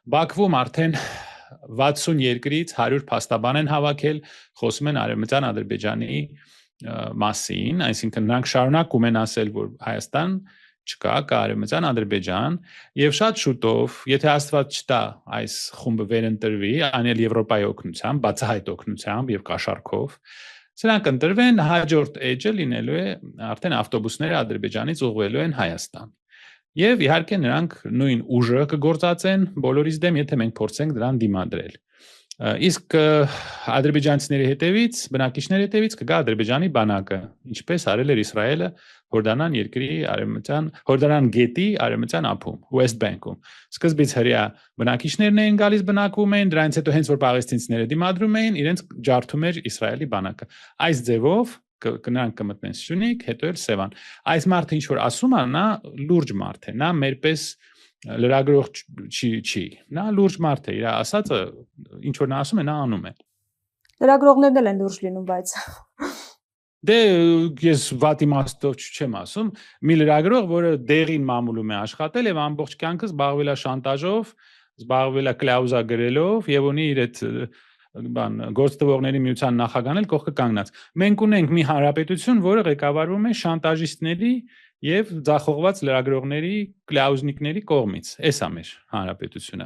Բաքվում արդեն 60 երկրից 100 փաստաբան են հավաքել, խոսում են Արևմտյան Ադրբեջանի մասին, այսինքն նրանք շարունակում են ասել, որ Հայաստան չկա, կա Արևմտյան Ադրբեջան, եւ շատ շուտով, եթե Աստված չտա, այս խումբը վերընտրվի, այն էլ Եվրոպայի օգնությամբ, բացահայտ օգնությամբ եւ կաշառքով, սրանք ընտրվեն, հաջորդ էջը լինելու է արդեն ավտոբուսները Ադրբեջանից ուղղվելու են Հայաստան։ Եվ իհարկե նրանք նույն ուժը կգործածեն բոլորիս դեմ, եթե մենք փորձենք դրան դիմադրել։ Իսկ ադրբեջանցիների հետևից, բնակիչների հետևից կգա Ադրբեջանի բանակը, ինչպես արել էր Իսրայելը Հորդանան երկրի Հորդանան գետի արևմտյան ափում, West Bank-ում։ Սկզբից հրեա բնակիչներն էին գալիս բնակվում էին, դրանից հետո հենց որ պաղեստինցիները դիմադրում էին, իրենց ջարդում էր Իսրայելի բանակը։ Այս ձևով նրանք կմտնեն Սյունիք, հետո էլ Սևան։ Այս մարդը ինչ որ ասում է, նա լուրջ մարդ է, նա մերպես լրագրող չի, նա լուրջ մարդ է, իր ասածը ինչ որ նա ասում է, նա անում է։ Լրագրողներն էլ են լուրջ լինում, բայց Դե ես վատ իմաստով չեմ ասում, մի լրագրող, որը դեղին մամուլում է աշխատել եւ ամբողջ կյանքը զբաղվել է շանտաժով, զբաղվել է կլաուզա գրելով եւ ունի իր այդ գործտվողների միության նախագահն էլ կողքը կանգնած։ Մենք ունենք մի հանրապետություն, որը ղեկավարվում է շանտաժիստների եւ ձախողված լրագրողների, կլաուզնիկների կողմից։ Էս է մեր հանրապետությունը։